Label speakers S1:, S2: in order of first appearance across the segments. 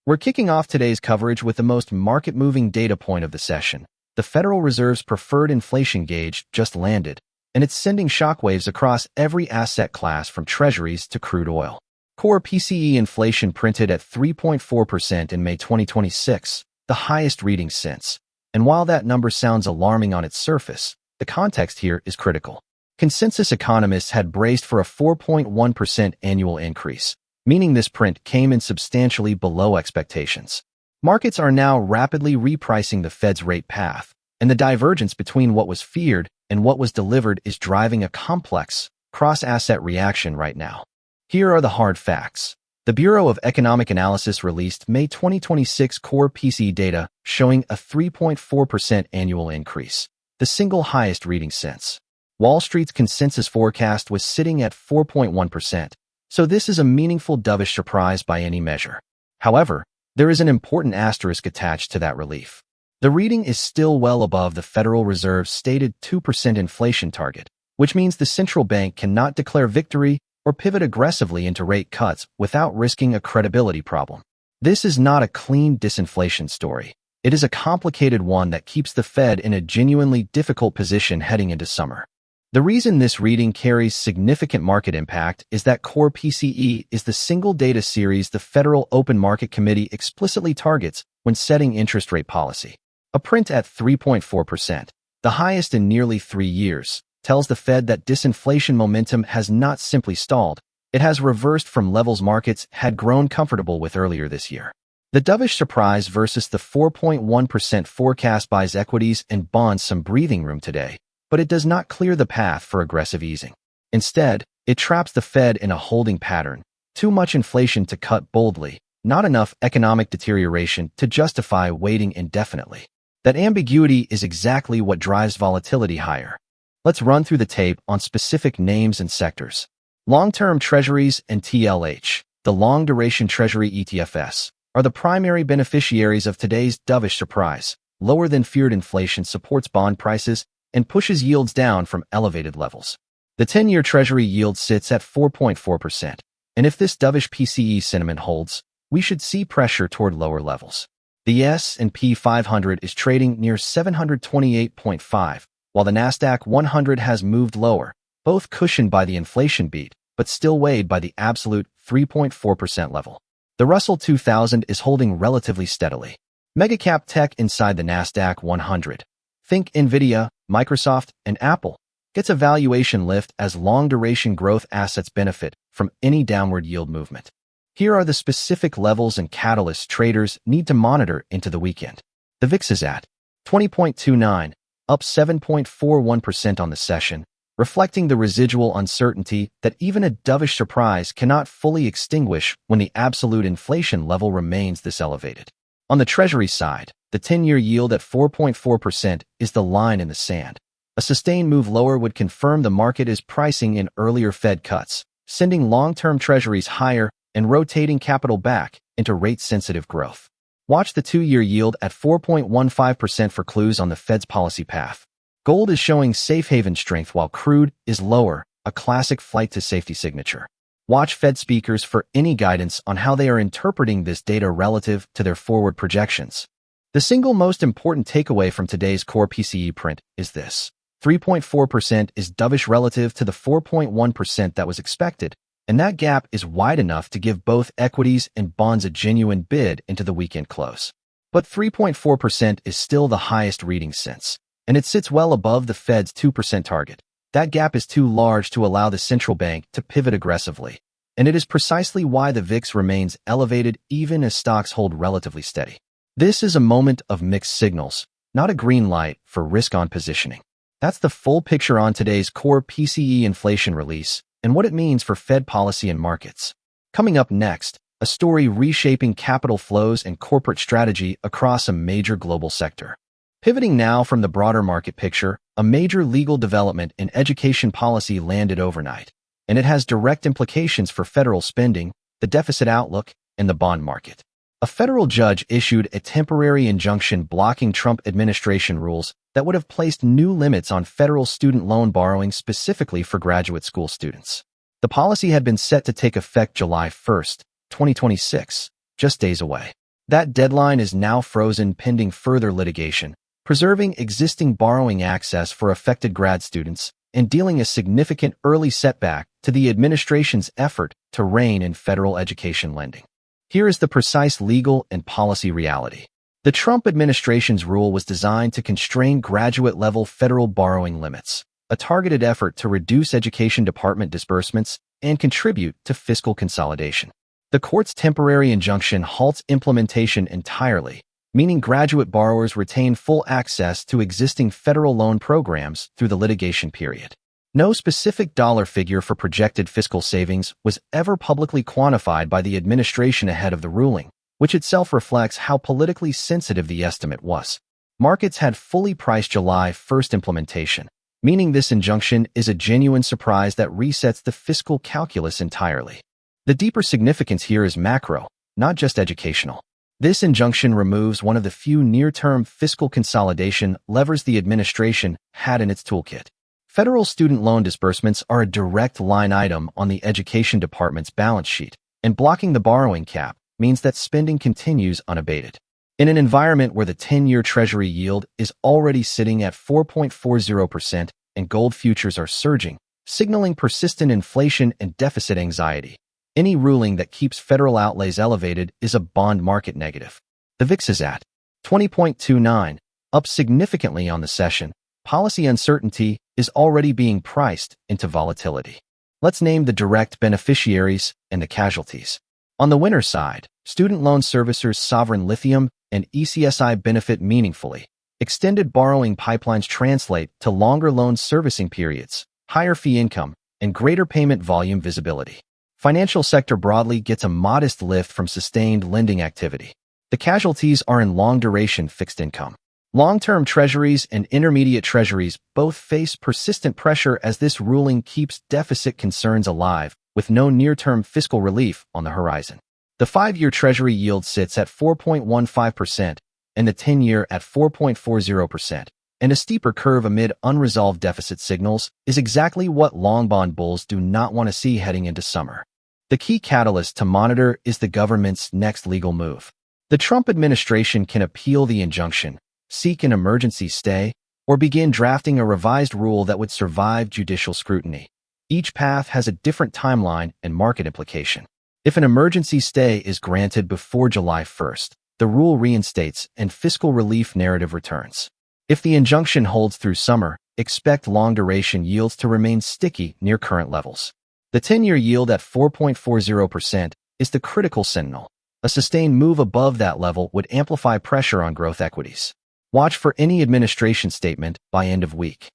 S1: We're kicking off today's coverage with the most market-moving data point of the session. The Federal Reserve's preferred inflation gauge just landed, and it's sending shockwaves across every asset class from treasuries to crude oil. Core PCE inflation printed at 3.4% in May 2026, the highest reading since. And while that number sounds alarming on its surface, the context here is critical. Consensus economists had braced for a 4.1% annual increase, meaning this print came in substantially below expectations. Markets are now rapidly repricing the Fed's rate path, and the divergence between what was feared and what was delivered is driving a complex, cross-asset reaction right now. Here are the hard facts. The Bureau of Economic Analysis released May 2026 core PCE data showing a 3.4% annual increase, the single highest reading since. Wall Street's consensus forecast was sitting at 4.1%, so this is a meaningful dovish surprise by any measure. However, there is an important asterisk attached to that relief. The reading is still well above the Federal Reserve's stated 2% inflation target, which means the central bank cannot declare victory or pivot aggressively into rate cuts without risking a credibility problem. This is not a clean disinflation story. It is a complicated one that keeps the Fed in a genuinely difficult position heading into summer. The reason this reading carries significant market impact is that core PCE is the single data series the Federal Open Market Committee explicitly targets when setting interest rate policy. A print at 3.4%, the highest in nearly 3 years, tells the Fed that disinflation momentum has not simply stalled, it has reversed from levels markets had grown comfortable with earlier this year. The dovish surprise versus the 4.1% forecast buys equities and bonds some breathing room today, but it does not clear the path for aggressive easing. Instead, it traps the Fed in a holding pattern, too much inflation to cut boldly, not enough economic deterioration to justify waiting indefinitely. That ambiguity is exactly what drives volatility higher. Let's run through the tape on specific names and sectors. Long-term treasuries and TLH, the long-duration treasury ETFs, are the primary beneficiaries of today's dovish surprise. Lower than feared inflation supports bond prices and pushes yields down from elevated levels. The 10-year treasury yield sits at 4.4%, and if this dovish PCE sentiment holds, we should see pressure toward lower levels. The S&P 500 is trading near 728.5, while the Nasdaq 100 has moved lower, both cushioned by the inflation beat, but still weighed by the absolute 3.4% level. The Russell 2000 is holding relatively steadily. Megacap tech inside the Nasdaq 100, think Nvidia, Microsoft, and Apple, gets a valuation lift as long-duration growth assets benefit from any downward yield movement. Here are the specific levels and catalysts traders need to monitor into the weekend. The VIX is at 20.29, up 7.41% on the session, reflecting the residual uncertainty that even a dovish surprise cannot fully extinguish when the absolute inflation level remains this elevated. On the Treasury side, the 10-year yield at 4.4% is the line in the sand. A sustained move lower would confirm the market is pricing in earlier Fed cuts, sending long-term treasuries higher and rotating capital back into rate-sensitive growth. Watch the 2-year yield at 4.15% for clues on the Fed's policy path. Gold is showing safe haven strength while crude is lower, a classic flight to safety signature. Watch Fed speakers for any guidance on how they are interpreting this data relative to their forward projections. The single most important takeaway from today's core PCE print is this. 3.4% is dovish relative to the 4.1% that was expected, and that gap is wide enough to give both equities and bonds a genuine bid into the weekend close. But 3.4% is still the highest reading since, and it sits well above the Fed's 2% target. That gap is too large to allow the central bank to pivot aggressively, and it is precisely why the VIX remains elevated even as stocks hold relatively steady. This is a moment of mixed signals, not a green light for risk-on positioning. That's the full picture on today's core PCE inflation release and what it means for Fed policy and markets. Coming up next, a story reshaping capital flows and corporate strategy across a major global sector. Pivoting now from the broader market picture, a major legal development in education policy landed overnight, and it has direct implications for federal spending, the deficit outlook, and the bond market. A federal judge issued a temporary injunction blocking Trump administration rules that would have placed new limits on federal student loan borrowing specifically for graduate school students. The policy had been set to take effect July 1, 2026, just days away. That deadline is now frozen pending further litigation, preserving existing borrowing access for affected grad students and dealing a significant early setback to the administration's effort to rein in federal education lending. Here is the precise legal and policy reality. The Trump administration's rule was designed to constrain graduate-level federal borrowing limits, a targeted effort to reduce education department disbursements and contribute to fiscal consolidation. The court's temporary injunction halts implementation entirely, meaning graduate borrowers retain full access to existing federal loan programs through the litigation period. No specific dollar figure for projected fiscal savings was ever publicly quantified by the administration ahead of the ruling, which itself reflects how politically sensitive the estimate was. Markets had fully priced July 1st implementation, meaning this injunction is a genuine surprise that resets the fiscal calculus entirely. The deeper significance here is macro, not just educational. This injunction removes one of the few near-term fiscal consolidation levers the administration had in its toolkit. Federal student loan disbursements are a direct line item on the Education Department's balance sheet, and blocking the borrowing cap means that spending continues unabated. In an environment where the 10-year Treasury yield is already sitting at 4.40% and gold futures are surging, signaling persistent inflation and deficit anxiety, any ruling that keeps federal outlays elevated is a bond market negative. The VIX is at 20.29, up significantly on the session. Policy uncertainty is already being priced into volatility. Let's name the direct beneficiaries and the casualties. On the winner side, student loan servicers Sovereign Lithium and ECSI benefit meaningfully. Extended borrowing pipelines translate to longer loan servicing periods, higher fee income, and greater payment volume visibility. Financial sector broadly gets a modest lift from sustained lending activity. The casualties are in long-duration fixed income. Long-term treasuries and intermediate treasuries both face persistent pressure as this ruling keeps deficit concerns alive, with no near-term fiscal relief on the horizon. The 5-year Treasury yield sits at 4.15% and the 10-year at 4.40%, and a steeper curve amid unresolved deficit signals is exactly what long bond bulls do not want to see heading into summer. The key catalyst to monitor is the government's next legal move. The Trump administration can appeal the injunction, seek an emergency stay, or begin drafting a revised rule that would survive judicial scrutiny. Each path has a different timeline and market implication. If an emergency stay is granted before July 1st, the rule reinstates and fiscal relief narrative returns. If the injunction holds through summer, expect long-duration yields to remain sticky near current levels. The 10-year yield at 4.40% is the critical signal. A sustained move above that level would amplify pressure on growth equities. Watch for any administration statement by end of week.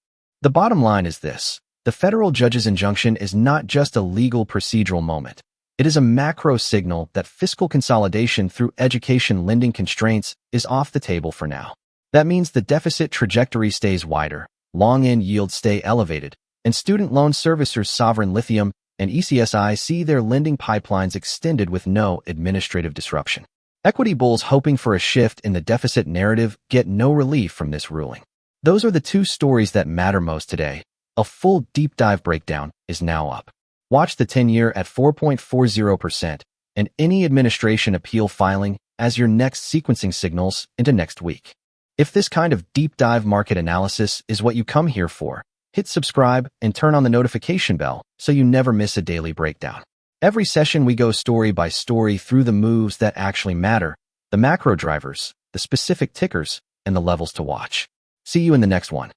S1: The bottom line is this. The federal judge's injunction is not just a legal procedural moment. It is a macro signal that fiscal consolidation through education lending constraints is off the table for now. That means the deficit trajectory stays wider, long-end yields stay elevated, and student loan servicers Sovereign Lithium and ECSI see their lending pipelines extended with no administrative disruption. Equity bulls hoping for a shift in the deficit narrative get no relief from this ruling. Those are the two stories that matter most today. A full deep dive breakdown is now up. Watch the 10-year at 4.40% and any administration appeal filing as your next sequencing signals into next week. If this kind of deep dive market analysis is what you come here for, hit subscribe and turn on the notification bell so you never miss a daily breakdown. Every session we go story by story through the moves that actually matter, the macro drivers, the specific tickers, and the levels to watch. See you in the next one.